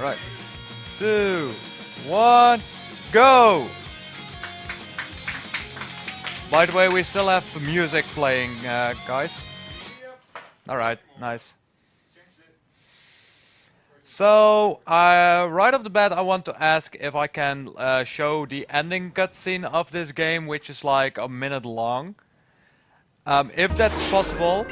Right. 2, 1, go! By the way, we still have music playing, guys. Alright, nice. So, right off the bat, I want to ask if I can show the ending cutscene of this game, which is like a minute long. If that's possible.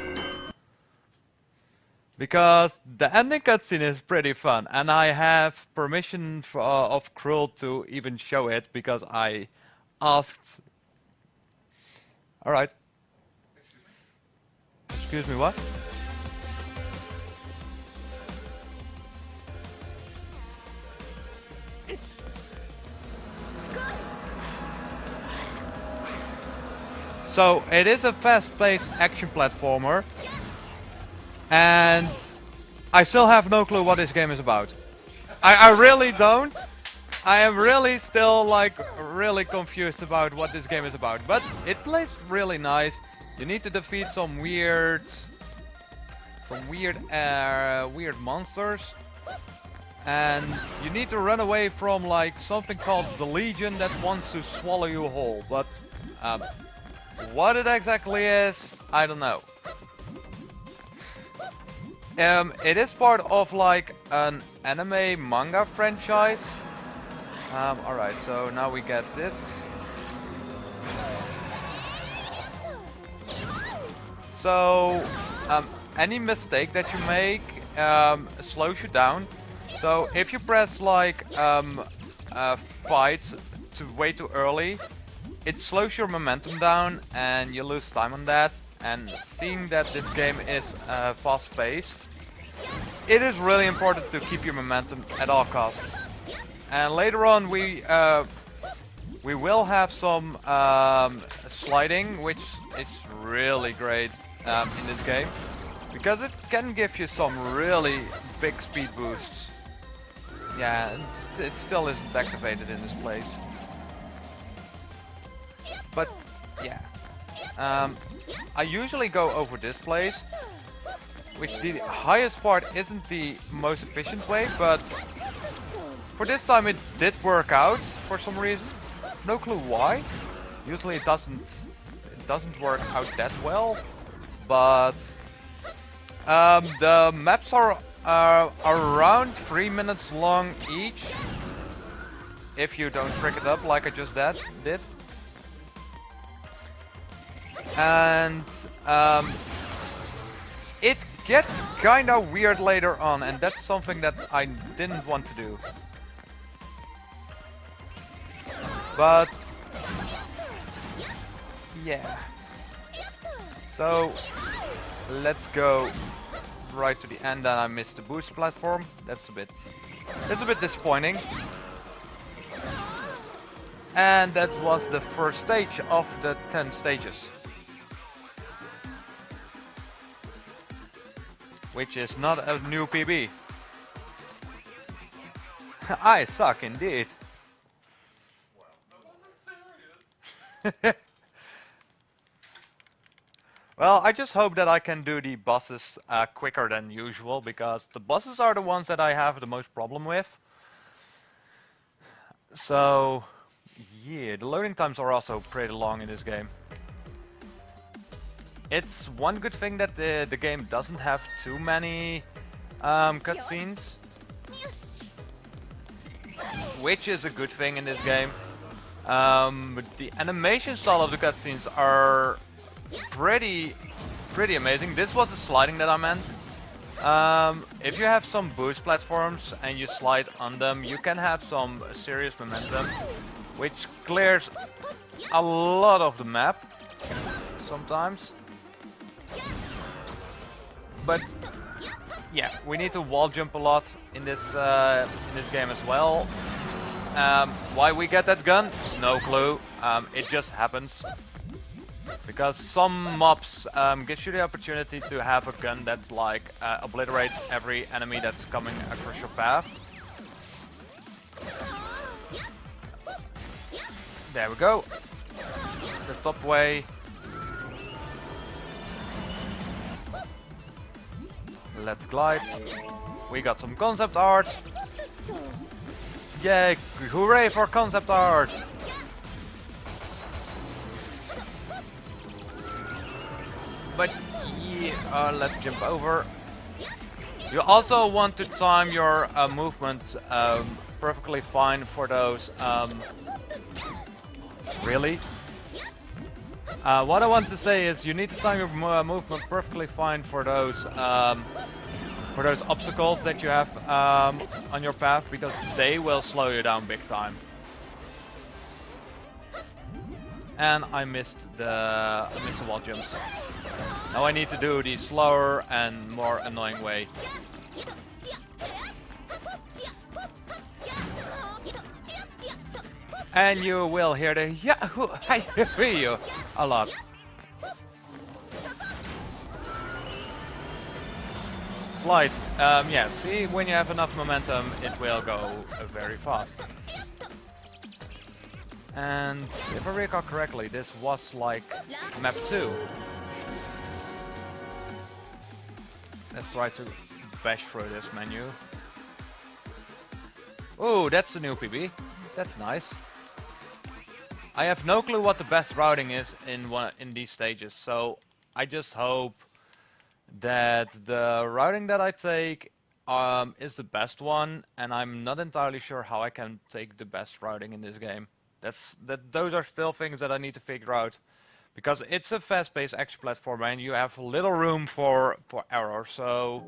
Because the ending cutscene is pretty fun, and I have permission of Krull to even show it because I asked. Alright. Excuse me, what? So, it is a fast-paced action platformer, and I still have no clue what this game is about. I really don't. I am really still like really confused about what this game is about, but it plays really nice. You need to defeat some weird monsters, and you need to run away from like something called the Legion that wants to swallow you whole. But what it exactly is, I don't know. It is part of like an anime manga franchise. Alright, so now we get this. So, any mistake that you make slows you down. So, if you press like fight way too early, it slows your momentum down and you lose time on that. And seeing that this game is fast-paced, it is really important to keep your momentum at all costs. And later on we will have some sliding, which is really great in this game, because it can give you some really big speed boosts. Yeah, it still isn't activated in this place. But yeah, I usually go over this place, which the highest part isn't the most efficient way, but for this time it did work out for some reason. No clue why. Usually it doesn't work out that well, but the maps are around 3 minutes long each, if you don't frick it up like I just did. And it gets kinda weird later on, and that's something that I didn't want to do. But yeah. So let's go right to the end, and I missed the boost platform. That's a bit disappointing. And that was the first stage of the 10 stages. Which is not a new PB. I suck indeed. Well, that wasn't serious. Well, I just hope that I can do the bosses quicker than usual, because the bosses are the ones that I have the most problem with. So, yeah, the loading times are also pretty long in this game. It's one good thing that the game doesn't have too many cutscenes, which is a good thing in this game. The animation style of the cutscenes are pretty amazing. This was the sliding that I meant. If you have some boost platforms and you slide on them, you can have some serious momentum, which clears a lot of the map sometimes. But yeah, we need to wall jump a lot in this game as well. Why we get that gun? No clue. It just happens. Because some mobs gives you the opportunity to have a gun that like obliterates every enemy that's coming across your path. There we go. The top way. Let's glide. We got some concept art. Yay! Hooray for concept art! But yeah, let's jump over. You also want to time your movement perfectly fine for those. Really? What I want to say is you need to time your movement perfectly fine for those obstacles that you have on your path, because they will slow you down big time. And I missed the wall jumps. Now I need to do the slower and more annoying way. And you will hear the Yahoo! I hear you a lot. Slide. Yeah, see, when you have enough momentum, it will go very fast. And if I recall correctly, this was like map 2. Let's try to bash through this menu. Ooh, that's a new PB. That's nice. I have no clue what the best routing is in these stages, so I just hope that the routing that I take is the best one, and I'm not entirely sure how I can take the best routing in this game. Those are still things that I need to figure out, because it's a fast-paced action platformer and you have little room for error, so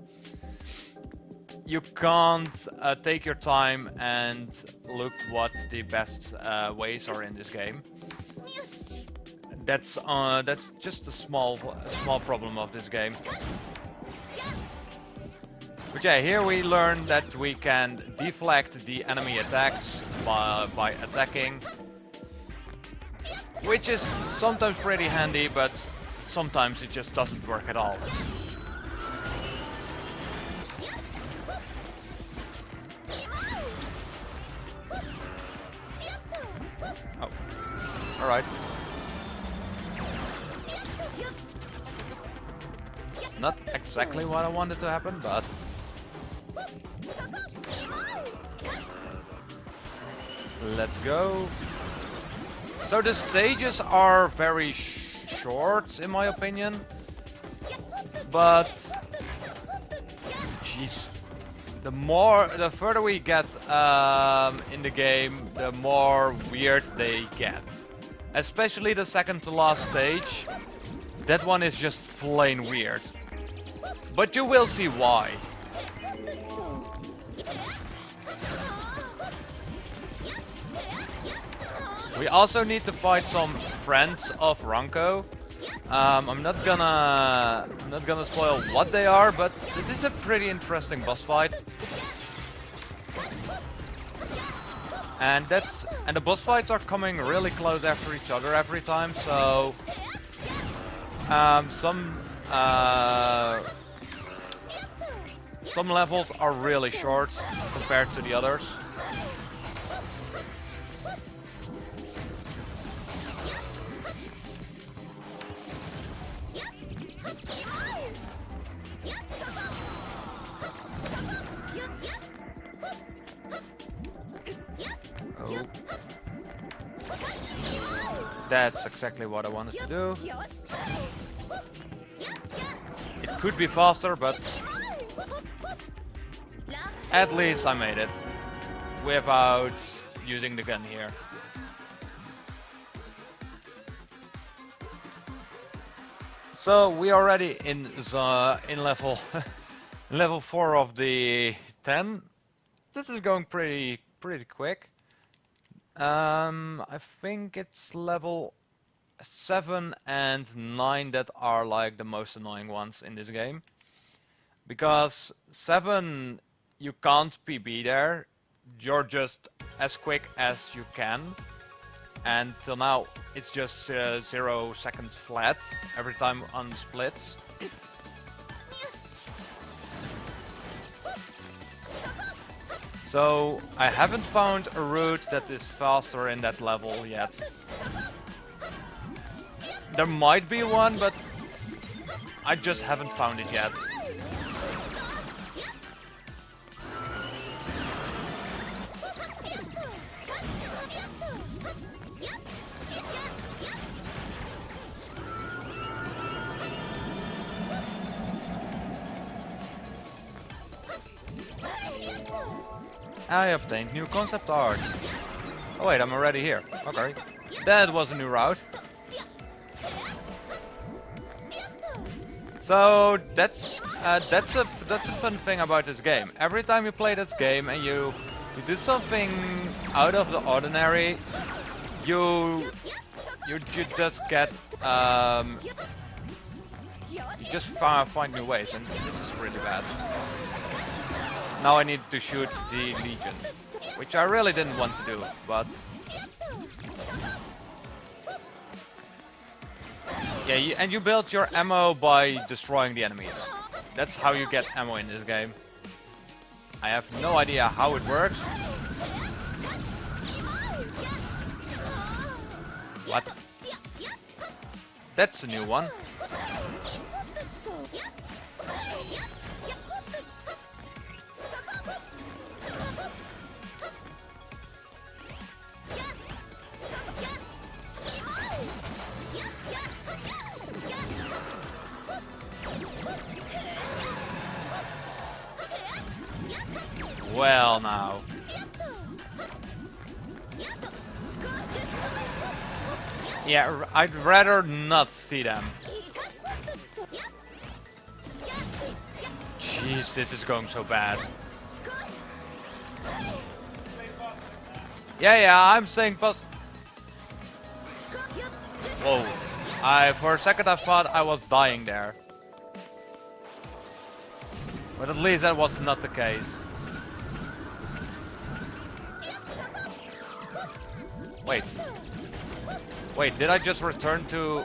you can't take your time and look what the best ways are in this game. That's just a small problem of this game. But yeah, here we learn that we can deflect the enemy attacks by attacking, which is sometimes pretty handy, but sometimes it just doesn't work at all. Oh, alright. Not exactly what I wanted to happen, but let's go. So the stages are very short, in my opinion, but jeez, the further we get in the game, the more weird they get. Especially the second to last stage. That one is just plain weird. But you will see why. We also need to fight some friends of Ranko. I'm not gonna spoil what they are, but it is a pretty interesting boss fight. And the boss fights are coming really close after each other every time, so some levels are really short compared to the others. Oh. That's exactly what I wanted to do. It could be faster, but at least I made it without using the gun here. So we are already in level level 4 of the 10. This is going pretty quick. I think it's level 7 and 9 that are like the most annoying ones in this game. Because 7, you can't PB there. You're just as quick as you can. And till now, it's just 0 seconds flat every time on splits. So I haven't found a route that is faster in that level yet. There might be one, but I just haven't found it yet. I obtained new concept art. Oh wait, I'm already here. Okay. That was a new route. So that's a fun thing about this game. Every time you play this game and you do something out of the ordinary, you just get you just find new ways, and this is really bad. Now I need to shoot the Legion, which I really didn't want to do, but yeah, and you build your ammo by destroying the enemies. That's how you get ammo in this game. I have no idea how it works. What? That's a new one. Well, now. Yeah, I'd rather not see them. Jeez, this is going so bad. Yeah, I'm saying fast. Whoa. For a second I thought I was dying there. But at least that was not the case. Wait, did I just return to...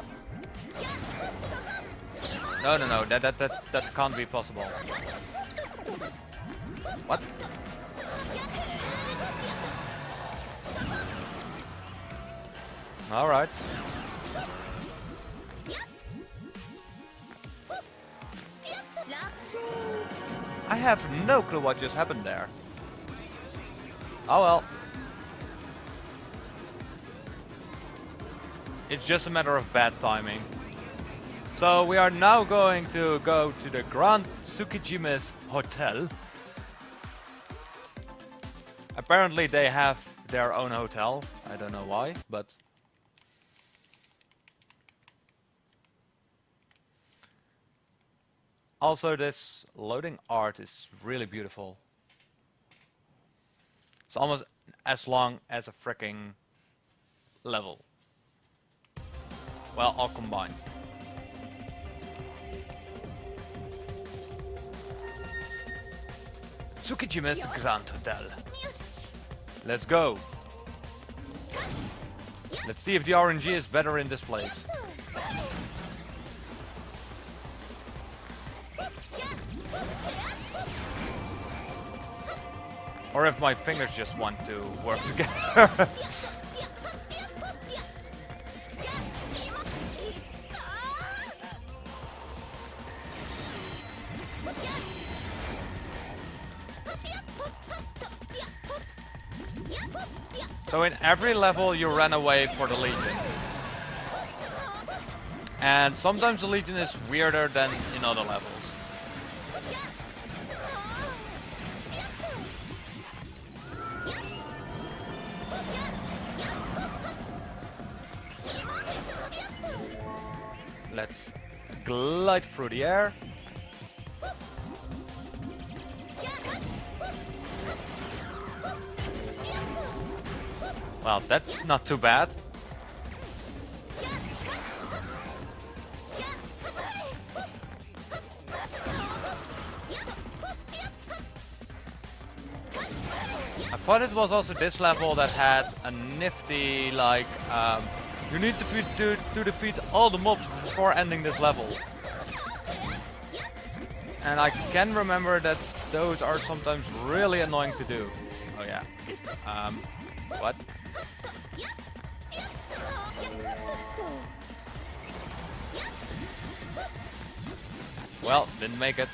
No, that can't be possible. What? Alright. I have no clue what just happened there. Oh well. It's just a matter of bad timing. So we are now going to go to the Grand Tsukigime's hotel. Apparently they have their own hotel. I don't know why, but... Also, this loading art is really beautiful. It's almost as long as a freaking level. Well, all combined. Tsukigime's Grand Hotel. Let's go. Let's see if the RNG is better in this place. Or if my fingers just want to work together. So in every level you run away for the Legion. And sometimes the Legion is weirder than in other levels. Let's glide through the air. Well, that's not too bad. I thought it was also this level that had a nifty, like, you need to defeat all the mobs before ending this level. And I can remember that those are sometimes really annoying to do. Oh yeah. What? Well, didn't make it.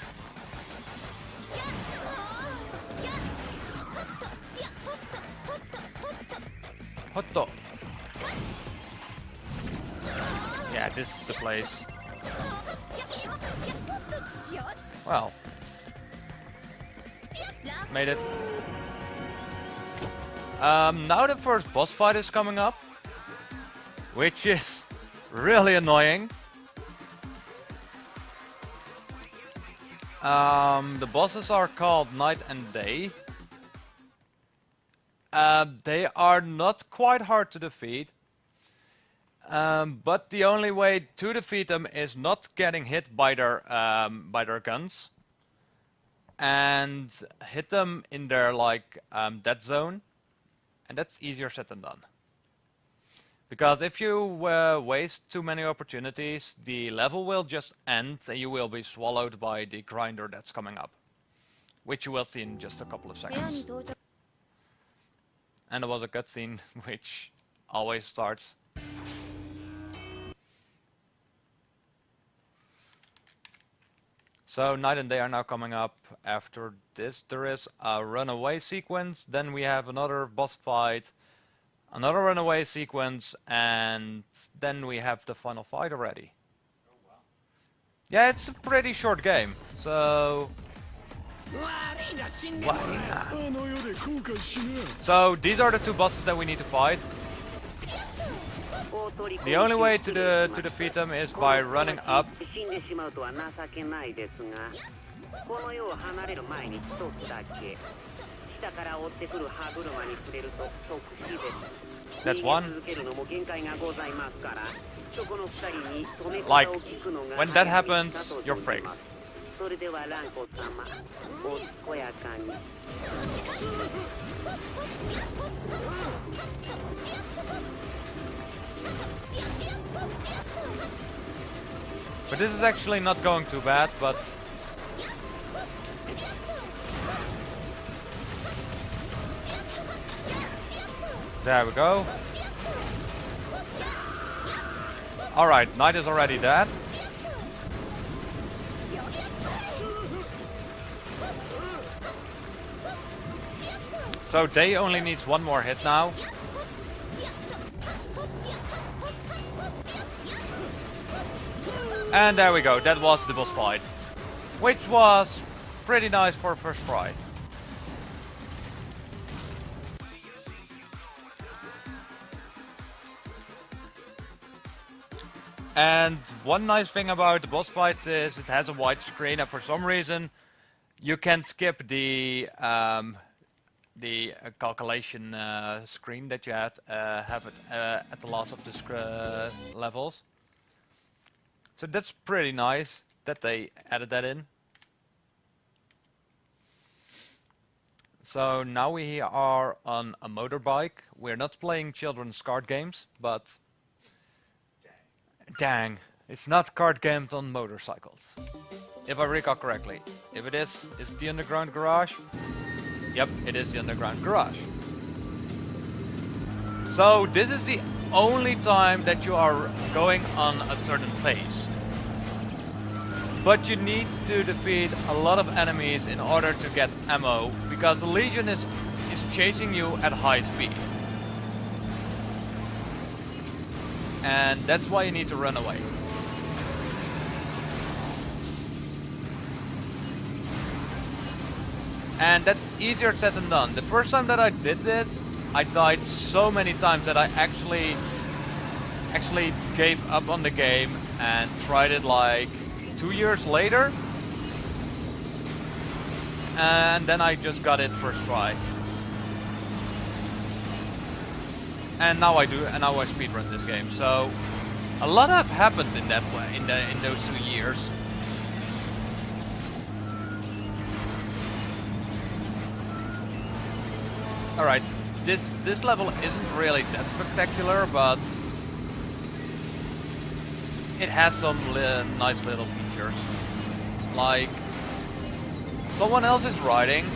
Hotto. Yeah, this is the place. Well. Made it. Now the first boss fight is coming up, which is really annoying. The bosses are called Night and Day. They are not quite hard to defeat, but the only way to defeat them is not getting hit by their guns and hit them in their dead zone, and that's easier said than done. Because if you waste too many opportunities, the level will just end and you will be swallowed by the grinder that's coming up, which you will see in just a couple of seconds. And there was a cutscene which always starts. So Night and Day are now coming up. After this there is a runaway sequence, then we have another boss fight, another runaway sequence, and then we have the final fight already. Oh wow. Yeah, it's a pretty short game, so... So these are the two bosses that we need to fight. The only way to defeat them is by running up. That's one. Like, when that happens, you're fricked. But this is actually not going too bad, but... There we go. Alright, Knight is already dead. So Day only needs one more hit now. And there we go, that was the boss fight. Which was pretty nice for a first try. And one nice thing about the boss fights is it has a wide screen, and for some reason you can skip the calculation screen that you have at the last of the levels. So that's pretty nice that they added that in. So now we are on a motorbike. We're not playing children's card games, but dang, it's not card games on motorcycles. If I recall correctly. If it is, it's the underground garage. Yep, it is the underground garage. So this is the only time that you are going on a certain pace. But you need to defeat a lot of enemies in order to get ammo, because the Legion is chasing you at high speed. And that's why you need to run away. And that's easier said than done. The first time that I did this, I died so many times that I actually gave up on the game and tried it like 2 years later. And then I just got it first try. And now I do, and now I speedrun this game. So a lot have happened in that way, in those 2 years. Alright, this level isn't really that spectacular, but it has some nice little features. Like, someone else is riding,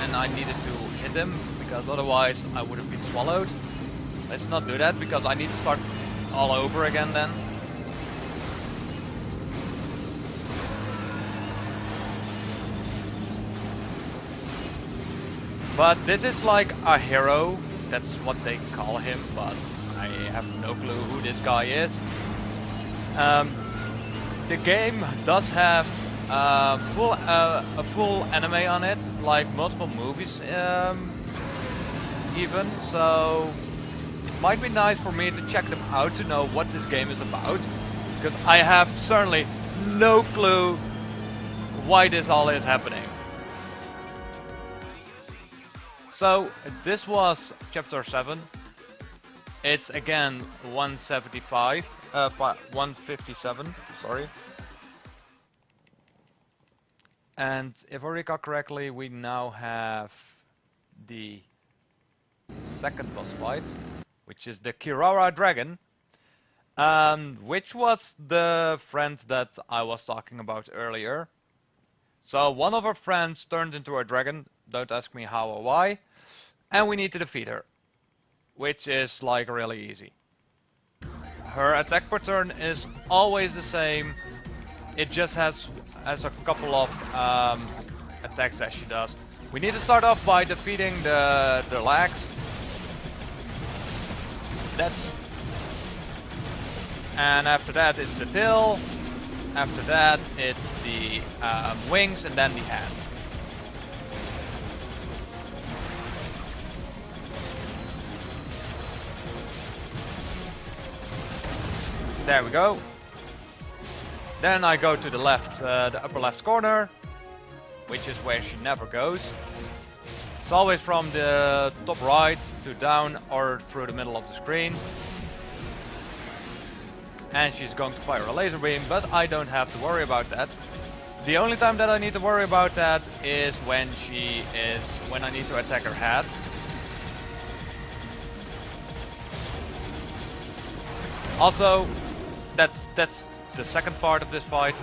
and I needed to hit him, because otherwise I would have been swallowed. Let's not do that, because I need to start all over again then. But this is like a hero, that's what they call him, but I have no clue who this guy is. The game does have a full anime on it, like multiple movies even, so it might be nice for me to check them out to know what this game is about, because I have certainly no clue why this all is happening. So this was chapter 7. It's again 157, sorry. And if I recall correctly, we now have the second boss fight, which is the Kirara Dragon, which was the friend that I was talking about earlier. So one of our friends turned into a dragon, don't ask me how or why, and we need to defeat her, which is like really easy. Her attack pattern is always the same, it just has a couple of attacks that she does. We need to start off by defeating the legs. And after that it's the tail. After that it's the wings and then the head. There we go. Then I go to the left, the upper left corner, which is where she never goes. It's always from the top right to down or through the middle of the screen. And she's going to fire a laser beam, but I don't have to worry about that. The only time that I need to worry about that is when I need to attack her head. Also, that's the second part of this fight.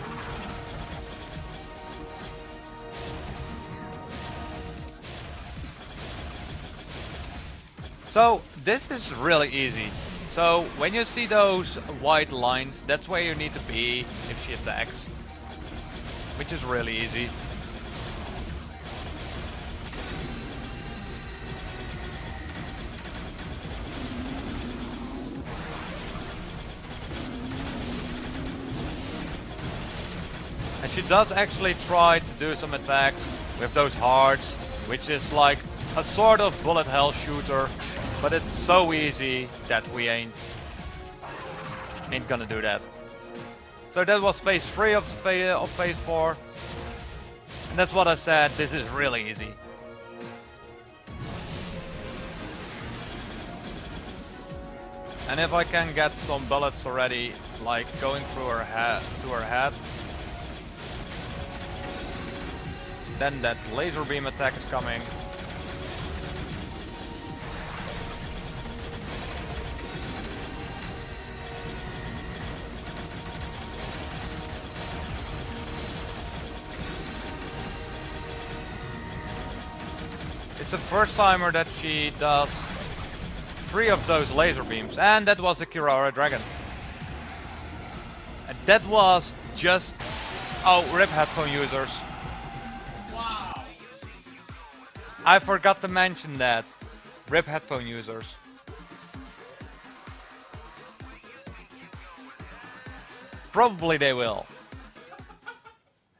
So this is really easy. So when you see those white lines, that's where you need to be if she attacks, which is really easy. And she does actually try to do some attacks with those hearts, which is like a sort of bullet hell shooter, but it's so easy that we ain't gonna do that. So that was phase 3 of phase 4, and that's what I said, this is really easy. And if I can get some bullets already, like going through her head, to her head, then that laser beam attack is coming. It's the first timer that she does 3 of those laser beams, and that was a Kirara Dragon. And that was just... oh, rip headphone users. Wow. I forgot to mention that. Rip headphone users. Probably they will.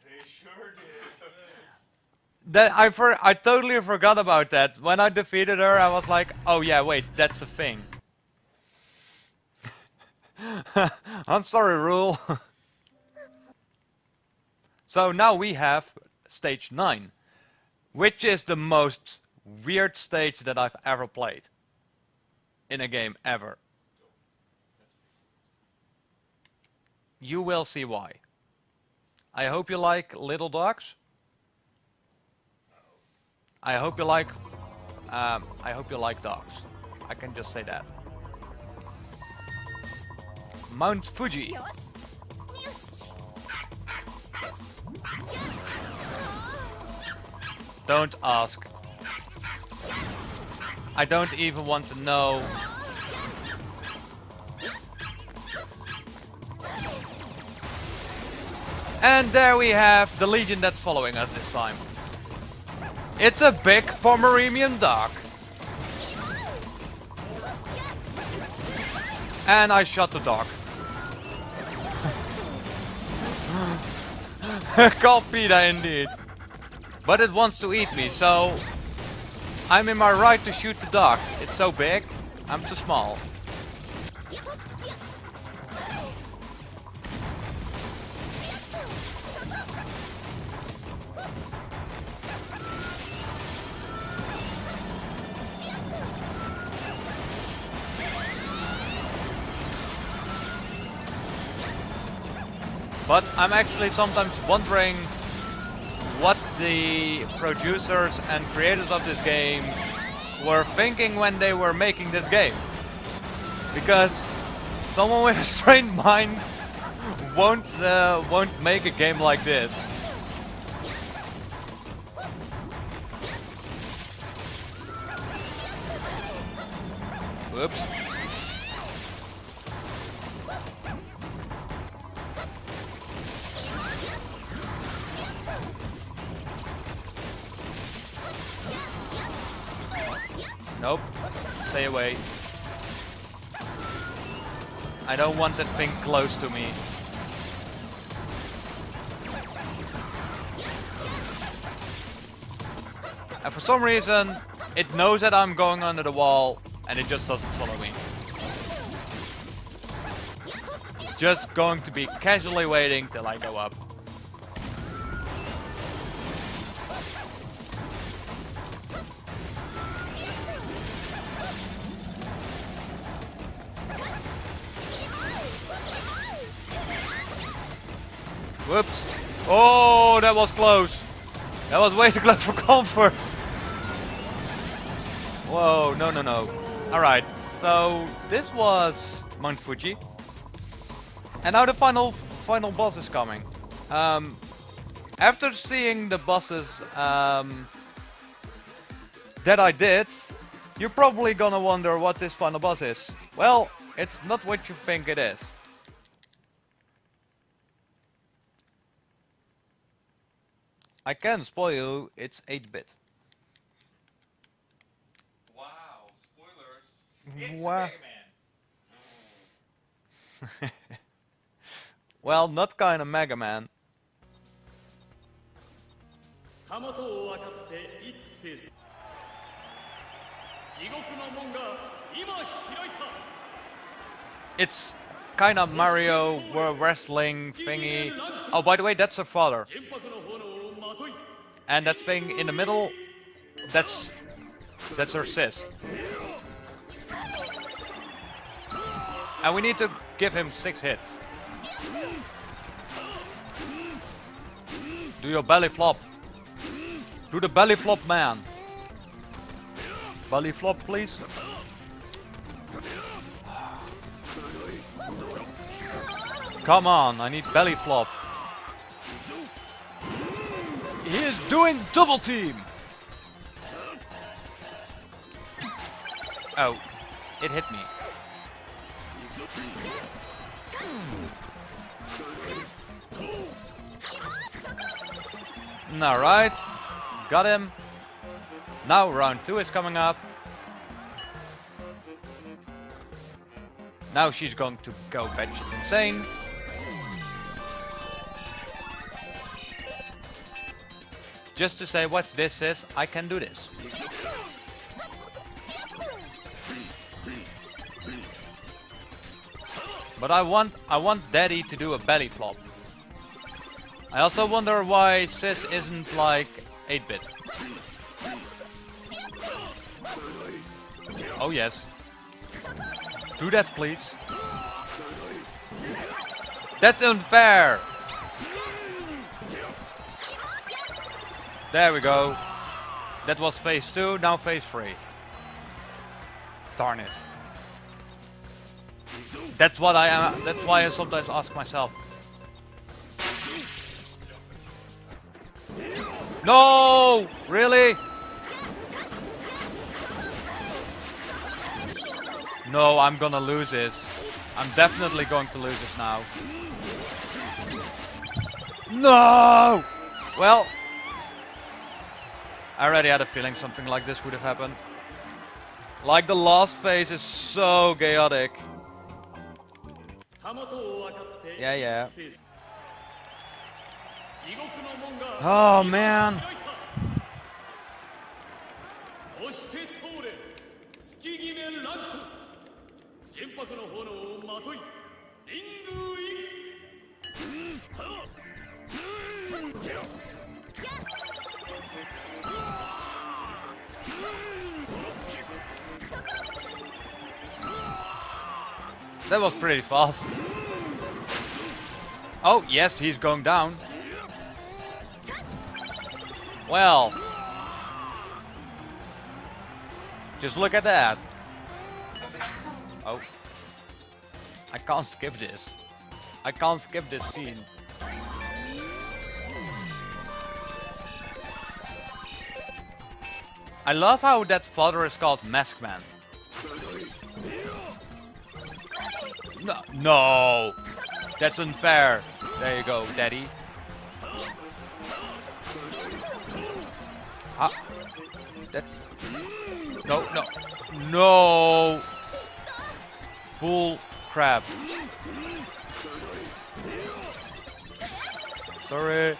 They sure did. That I totally forgot about that. When I defeated her, I was like, oh yeah, wait, that's a thing. I'm sorry, Rule. So now we have stage 9, which is the most weird stage that I've ever played in a game ever. You will see why. I hope you like little dogs. I hope you like dogs. I can just say that. Mount Fuji. Don't ask. I don't even want to know. And there we have the Legion that's following us this time. It's a big Pomeranian dog. And I shot the dog. Called PETA indeed. But it wants to eat me, so I'm in my right to shoot the dog. It's so big, I'm too small. But I'm actually sometimes wondering what the producers and creators of this game were thinking when they were making this game. Because someone with a strained mind won't make a game like this. Whoops. Nope. Stay away. I don't want that thing close to me. And for some reason, it knows that I'm going under the wall, and it just doesn't follow me. It's just going to be casually waiting till I go up. Whoops. Oh, that was close. That was way too close for comfort. Whoa, no, no, no. Alright, so this was Mount Fuji. And now the final boss is coming. After seeing the bosses that I did, you're probably gonna wonder what this final boss is. Well, it's not what you think it is. I can spoil you, it's 8-bit. Wow, spoilers. It's Wow. Mega Man. Well, not kinda Mega Man. It's kinda Mario wrestling thingy. Oh, by the way, that's her father. And that thing in the middle, that's her sis. And we need to give him 6 hits. Do your belly flop. Do the belly flop, man. Belly flop, please. Come on, I need belly flop. He is doing double team. Oh, it hit me. Alright, got him. Now round 2 is coming up. Now she's going to go batshit insane. Just to say what this is, I can do this. But I want Daddy to do a belly flop. I also wonder why Sis isn't like 8-bit. Oh yes. Do that, please. That's unfair! There we go. That was phase 2, now phase 3. Darn it. That's what I am. That's why I sometimes ask myself. No! Really? No, I'm gonna lose this. I'm definitely going to lose this now. No! Well, I already had a feeling something like this would have happened. Like the last phase is so chaotic. Yeah, yeah. Oh man. そして通れ月決めランコ純白の炎をまといリングイン That was pretty fast. Oh, yes, he's going down. Well. Just look at that. Oh. I can't skip this. I can't skip this scene. I love how that father is called Maskman. No, no, that's unfair. There you go, Daddy. Ah, that's no, no, no. Bull crap. Sorry.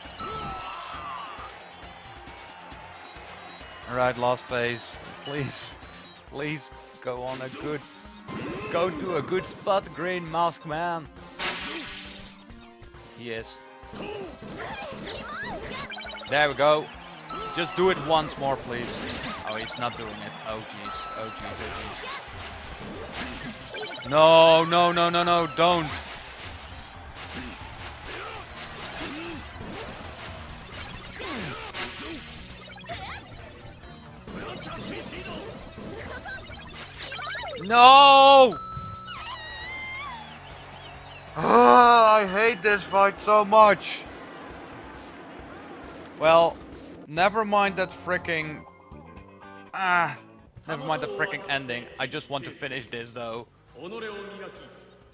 Alright, last phase. Please, please go on a good. Go to a good spot, Green Mask Man. Yes. There we go. Just do it once more, please. Oh, he's not doing it. Oh, jeez. Oh, jeez. Oh, jeez. No, no, no, no, no, don't. No! I hate this fight so much. Well, never mind that freaking... never mind the freaking ending. I just want to finish this though.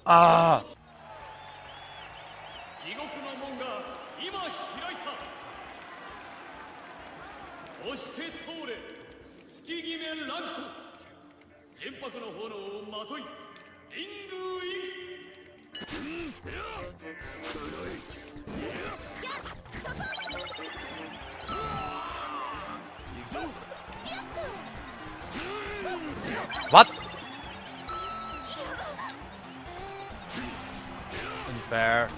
Ah! 地獄の門が今開いたそして通れ月決めランコ純白の炎をまといリングイン What? Unfair.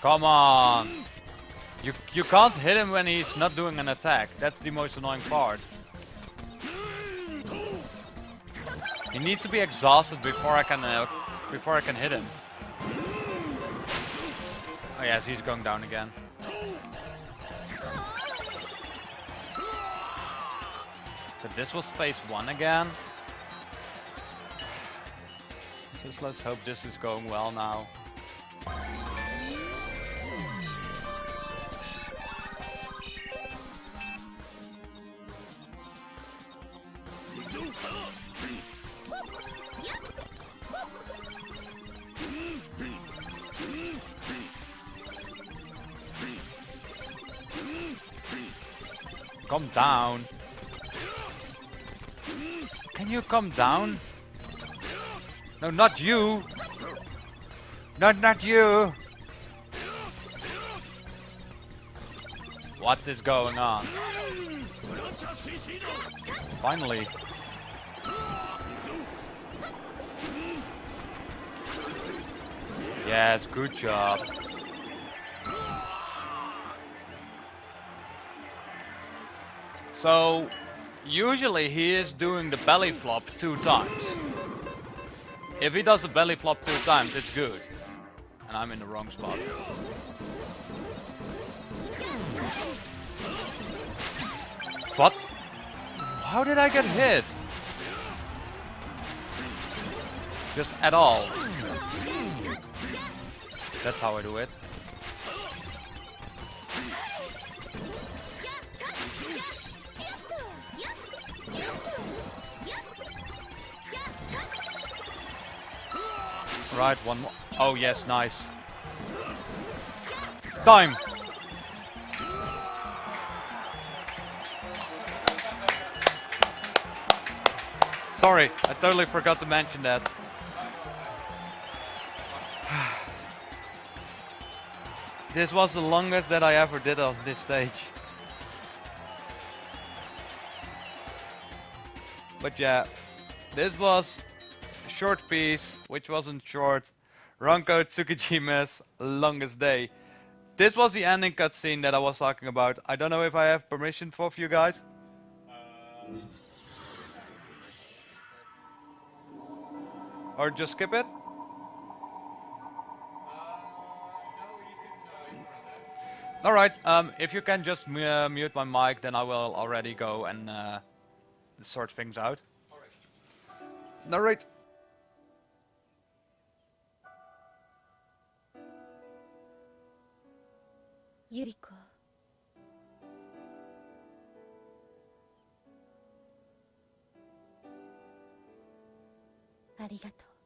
Come on! You can't hit him when he's not doing an attack. That's the most annoying part. He needs to be exhausted before I can hit him. Oh yes, he's going down again. So this was phase 1 again. Just let's hope this is going well now. Come down. Can you come down? No, not you. Not you. What is going on? Finally. Yes, good job. So, usually he is doing the belly flop 2 times. If he does the belly flop 2 times, it's good. And I'm in the wrong spot. What? How did I get hit? Just at all. That's how I do it. Right, one more. Oh yes, nice. Time! Sorry, I totally forgot to mention that. This was the longest that I ever did on this stage. But yeah, this was a short piece, which wasn't short. Ranko Tsukigime's longest day. This was the ending cutscene that I was talking about. I don't know if I have permission for you guys. Or just skip it? Alright, if you can just mute my mic, then I will already go and sort things out. Alright. ゆり子ありがとう